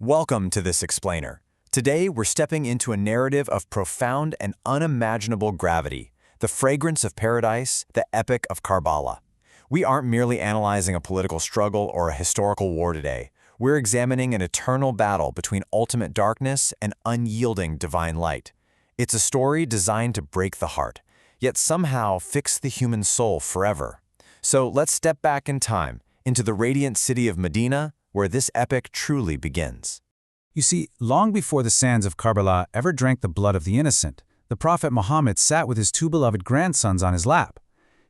Welcome to this explainer. Today, we're stepping into a narrative of profound and unimaginable gravity, the fragrance of paradise, the epic of Karbala. We aren't merely analyzing a political struggle or a historical war today. We're examining an eternal battle between ultimate darkness and unyielding divine light. It's a story designed to break the heart, yet somehow fix the human soul forever. So let's step back in time, into the radiant city of Medina, where this epic truly begins. You see, long before the sands of Karbala ever drank the blood of the innocent, the Prophet Muhammad sat with his two beloved grandsons on his lap.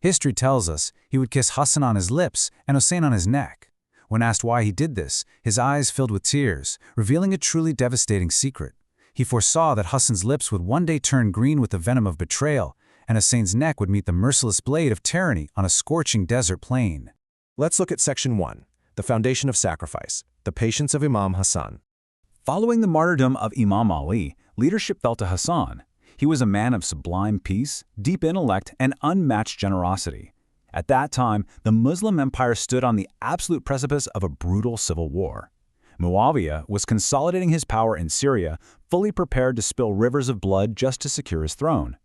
History tells us he would kiss Hassan on his lips and Husain on his neck. When asked why he did this, his eyes filled with tears, revealing a truly devastating secret. He foresaw that Hassan's lips would one day turn green with the venom of betrayal, and Husain's neck would meet the merciless blade of tyranny on a scorching desert plain. Let's look at Section 1, the foundation of sacrifice, the patience of Imam Hasan. Following the martyrdom of Imam Ali, leadership fell to Hasan. He was a man of sublime peace, deep intellect, and unmatched generosity. At that time, the Muslim empire stood on the absolute precipice of a brutal civil war. Muawiyah was consolidating his power in Syria, fully prepared to spill rivers of blood just to secure his throne.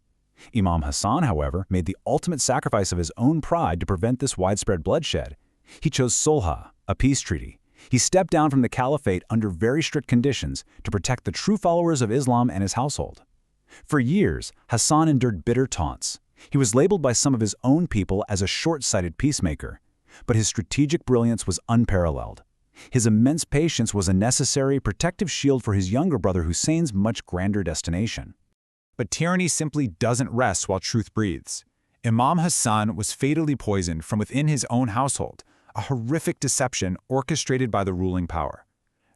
Imam Hasan, however, made the ultimate sacrifice of his own pride to prevent this widespread bloodshed. He chose Sulh, a peace treaty. He stepped down from the caliphate under very strict conditions to protect the true followers of Islam and his household. For years, Hasan endured bitter taunts. He was labeled by some of his own people as a short-sighted peacemaker. But his strategic brilliance was unparalleled. His immense patience was a necessary protective shield for his younger brother Husain's much grander destination. But tyranny simply doesn't rest while truth breathes. Imam Hasan was fatally poisoned from within his own household, a horrific deception orchestrated by the ruling power.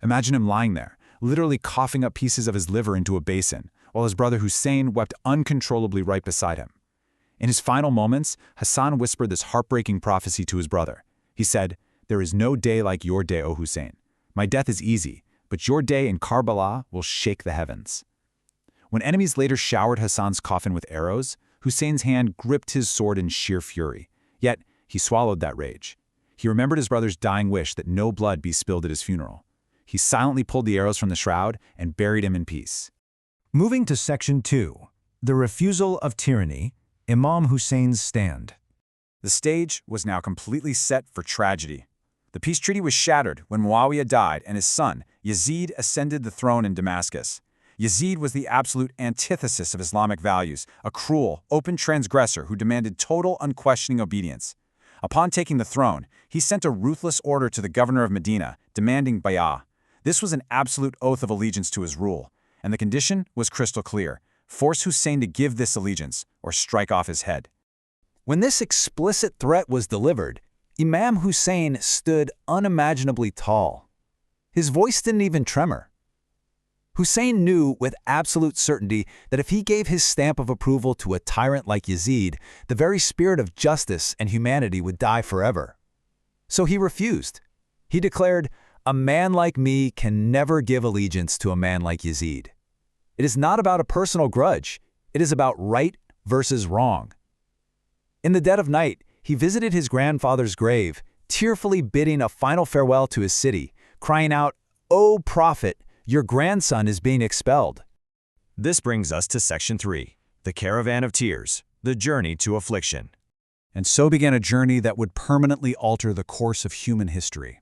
Imagine him lying there, literally coughing up pieces of his liver into a basin, while his brother Husain wept uncontrollably right beside him. In his final moments, Hasan whispered this heartbreaking prophecy to his brother. He said, "There is no day like your day, O Husain. My death is easy, but your day in Karbala will shake the heavens." When enemies later showered Hasan's coffin with arrows, Husain's hand gripped his sword in sheer fury. Yet, he swallowed that rage. He remembered his brother's dying wish that no blood be spilled at his funeral. He silently pulled the arrows from the shroud and buried him in peace. Moving to Section 2, the refusal of tyranny, Imam Husain's stand. The stage was now completely set for tragedy. The peace treaty was shattered when Muawiyah died and his son, Yazid, ascended the throne in Damascus. Yazid was the absolute antithesis of Islamic values, a cruel, open transgressor who demanded total, unquestioning obedience. Upon taking the throne, he sent a ruthless order to the governor of Medina, demanding bay'ah. This was an absolute oath of allegiance to his rule, and the condition was crystal clear: force Husain to give this allegiance, or strike off his head. When this explicit threat was delivered, Imam Husain stood unimaginably tall. His voice didn't even tremor. Husain knew with absolute certainty that if he gave his stamp of approval to a tyrant like Yazid, the very spirit of justice and humanity would die forever. So he refused. He declared, "A man like me can never give allegiance to a man like Yazid." It is not about a personal grudge. It is about right versus wrong. In the dead of night, he visited his grandfather's grave, tearfully bidding a final farewell to his city, crying out, "O Prophet, your grandson is being expelled." This brings us to Section 3, the caravan of tears, the journey to affliction. And so began a journey that would permanently alter the course of human history.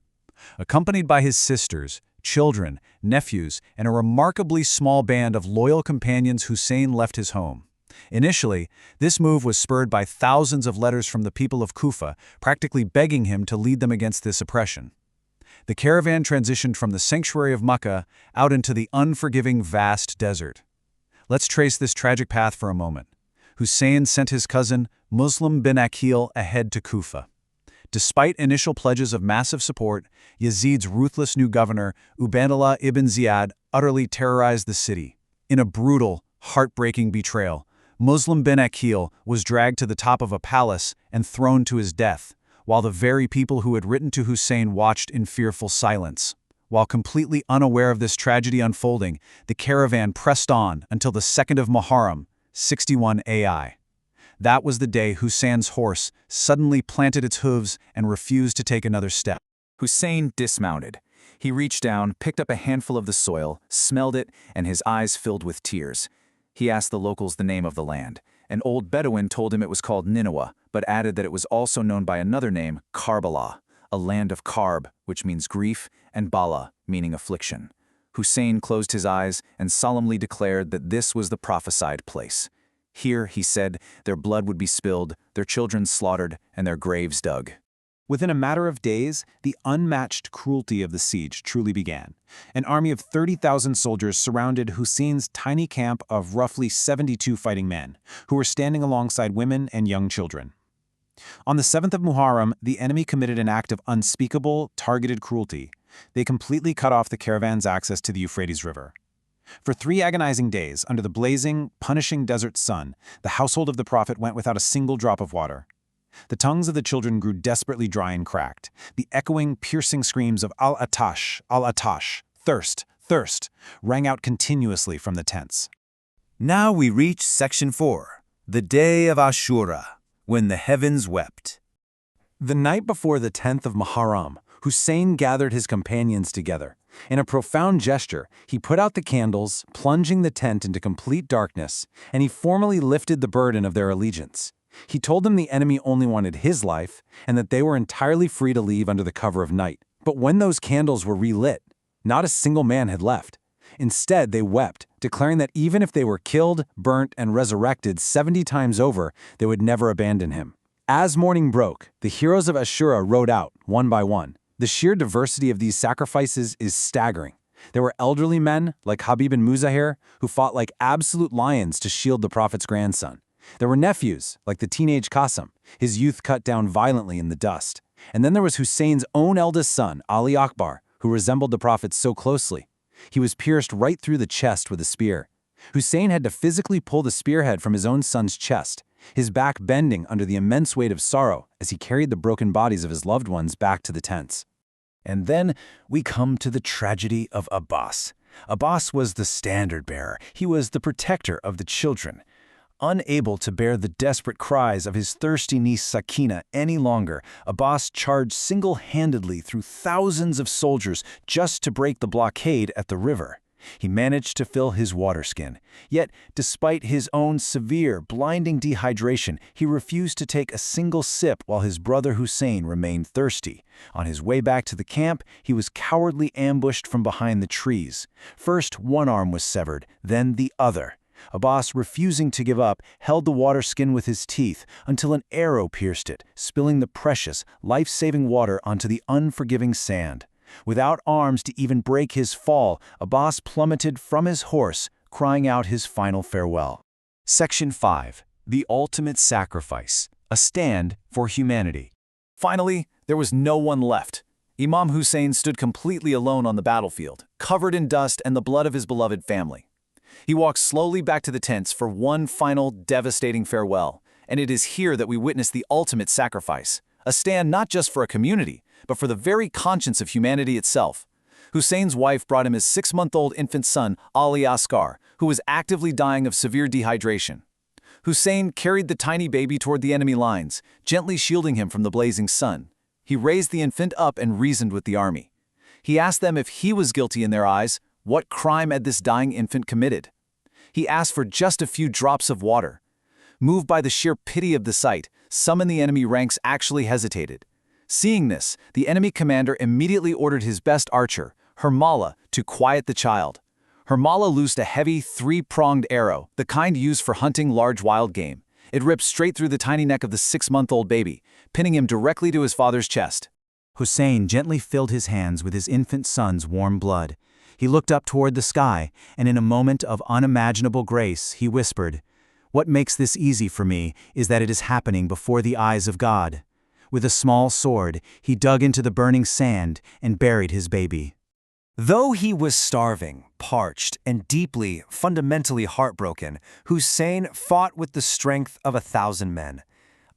Accompanied by his sisters, children, nephews, and a remarkably small band of loyal companions, Husain left his home. Initially, this move was spurred by thousands of letters from the people of Kufa, practically begging him to lead them against this oppression. The caravan transitioned from the sanctuary of Makkah out into the unforgiving vast desert. Let's trace this tragic path for a moment. Husain sent his cousin, Muslim bin Aqil, ahead to Kufa. Despite initial pledges of massive support, Yazid's ruthless new governor, Ubaydullah ibn Ziyad, utterly terrorized the city. In a brutal, heartbreaking betrayal, Muslim bin Aqil was dragged to the top of a palace and thrown to his death, while the very people who had written to Husain watched in fearful silence. While completely unaware of this tragedy unfolding, the caravan pressed on until the 2nd of Muharram, 61 AI. That was the day Husain's horse suddenly planted its hooves and refused to take another step. Husain dismounted. He reached down, picked up a handful of the soil, smelled it, and his eyes filled with tears. He asked the locals the name of the land. An old Bedouin told him it was called Nineveh, but added that it was also known by another name, Karbala, a land of Karb, which means grief, and Bala, meaning affliction. Husain closed his eyes and solemnly declared that this was the prophesied place. Here, he said, their blood would be spilled, their children slaughtered, and their graves dug. Within a matter of days, the unmatched cruelty of the siege truly began. An army of 30,000 soldiers surrounded Husain's tiny camp of roughly 72 fighting men, who were standing alongside women and young children. On the 7th of Muharram, the enemy committed an act of unspeakable, targeted cruelty. They completely cut off the caravan's access to the Euphrates River. For 3 agonizing days, under the blazing, punishing desert sun, the household of the Prophet went without a single drop of water. The tongues of the children grew desperately dry and cracked. The echoing, piercing screams of al-Atash, thirst, thirst, rang out continuously from the tents. Now we reach Section 4, the day of Ashura, when the heavens wept. The night before the 10th of Muharram, Husain gathered his companions together. In a profound gesture, he put out the candles, plunging the tent into complete darkness, and he formally lifted the burden of their allegiance. He told them the enemy only wanted his life, and that they were entirely free to leave under the cover of night. But when those candles were relit, not a single man had left. Instead, they wept, declaring that even if they were killed, burnt, and resurrected 70 times over, they would never abandon him. As morning broke, the heroes of Ashura rode out, one by one. The sheer diversity of these sacrifices is staggering. There were elderly men, like Habib and Muzahir, who fought like absolute lions to shield the Prophet's grandson. There were nephews, like the teenage Qasim, his youth cut down violently in the dust. And then there was Husain's own eldest son, Ali Akbar, who resembled the Prophet so closely. He was pierced right through the chest with a spear. Husain had to physically pull the spearhead from his own son's chest, his back bending under the immense weight of sorrow as he carried the broken bodies of his loved ones back to the tents. And then we come to the tragedy of Abbas. Abbas was the standard bearer. He was the protector of the children. Unable to bear the desperate cries of his thirsty niece Sakina any longer, Abbas charged single-handedly through thousands of soldiers just to break the blockade at the river. He managed to fill his water skin. Yet, despite his own severe, blinding dehydration, he refused to take a single sip while his brother Husain remained thirsty. On his way back to the camp, he was cowardly ambushed from behind the trees. First, one arm was severed, then the other. Abbas, refusing to give up, held the water skin with his teeth until an arrow pierced it, spilling the precious, life-saving water onto the unforgiving sand. Without arms to even break his fall, Abbas plummeted from his horse, crying out his final farewell. Section 5. The Ultimate Sacrifice. A Stand for Humanity. Finally, there was no one left. Imam Husain stood completely alone on the battlefield, covered in dust and the blood of his beloved family. He walked slowly back to the tents for one final, devastating farewell, and it is here that we witness the ultimate sacrifice, a stand not just for a community, but for the very conscience of humanity itself. Husain's wife brought him his 6-month-old infant son, Ali Asghar, who was actively dying of severe dehydration. Husain carried the tiny baby toward the enemy lines, gently shielding him from the blazing sun. He raised the infant up and reasoned with the army. He asked them if he was guilty in their eyes, what crime had this dying infant committed? He asked for just a few drops of water. Moved by the sheer pity of the sight, some in the enemy ranks actually hesitated. Seeing this, the enemy commander immediately ordered his best archer, Harmala, to quiet the child. Harmala loosed a heavy, 3-pronged arrow, the kind used for hunting large wild game. It ripped straight through the tiny neck of the 6-month-old baby, pinning him directly to his father's chest. Husain gently filled his hands with his infant son's warm blood. He looked up toward the sky, and in a moment of unimaginable grace, he whispered, "What makes this easy for me is that it is happening before the eyes of God." With a small sword, he dug into the burning sand and buried his baby. Though he was starving, parched, and deeply, fundamentally heartbroken, Husain fought with the strength of 1,000 men.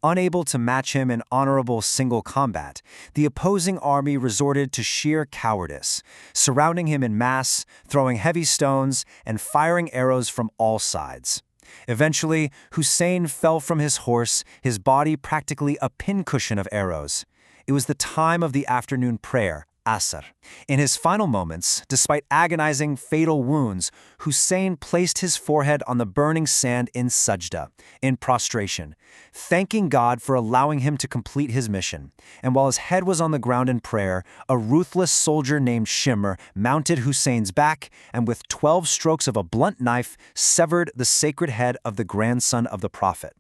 Unable to match him in honorable single combat, the opposing army resorted to sheer cowardice, surrounding him in mass, throwing heavy stones, and firing arrows from all sides. Eventually, Husain fell from his horse, his body practically a pincushion of arrows. It was the time of the afternoon prayer, al-Asr. In his final moments, despite agonizing, fatal wounds, Husain placed his forehead on the burning sand in sajda, in prostration, thanking God for allowing him to complete his mission. And while his head was on the ground in prayer, a ruthless soldier named Shimr mounted Husain's back and with 12 strokes of a blunt knife severed the sacred head of the grandson of the Prophet.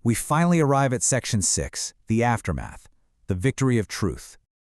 We finally arrive at Section 6, the aftermath, the victory of truth.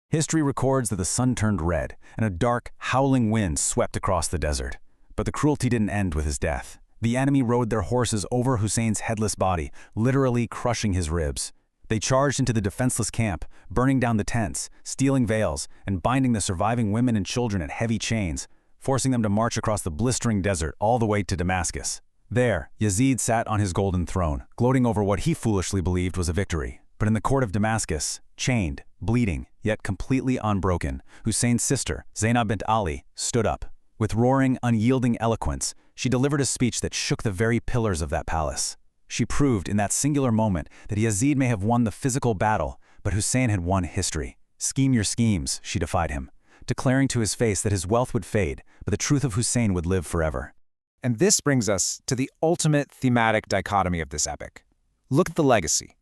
History records that the sun turned red, and a dark, howling wind swept across the desert. But the cruelty didn't end with his death. The enemy rode their horses over Husain's headless body, literally crushing his ribs. They charged into the defenseless camp, burning down the tents, stealing veils, and binding the surviving women and children in heavy chains, forcing them to march across the blistering desert all the way to Damascus. There, Yazid sat on his golden throne, gloating over what he foolishly believed was a victory. But in the court of Damascus, chained, bleeding, yet completely unbroken, Husain's sister, Zainab bint Ali, stood up. With roaring, unyielding eloquence, she delivered a speech that shook the very pillars of that palace. She proved in that singular moment that Yazid may have won the physical battle, but Husain had won history. Scheme your schemes, she defied him, declaring to his face that his wealth would fade, but the truth of Husain would live forever. And this brings us to the ultimate thematic dichotomy of this epic. Look at the legacy.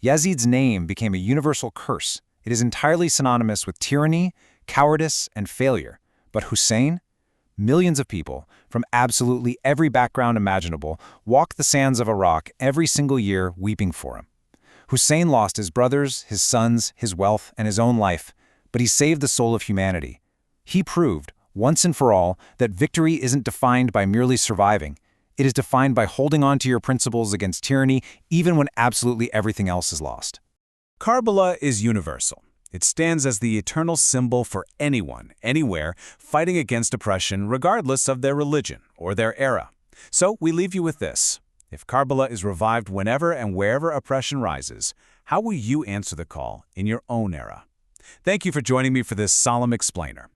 Yazid's name became a universal curse. It is entirely synonymous with tyranny, cowardice, and failure. But Husain? Millions of people, from absolutely every background imaginable, walk the sands of Iraq every single year weeping for him. Husain lost his brothers, his sons, his wealth, and his own life, but he saved the soul of humanity. He proved, once and for all, that victory isn't defined by merely surviving. It is defined by holding on to your principles against tyranny, even when absolutely everything else is lost. Karbala is universal. It stands as the eternal symbol for anyone, anywhere, fighting against oppression regardless of their religion or their era. So we leave you with this. If Karbala is revived whenever and wherever oppression rises, how will you answer the call in your own era? Thank you for joining me for this solemn explainer.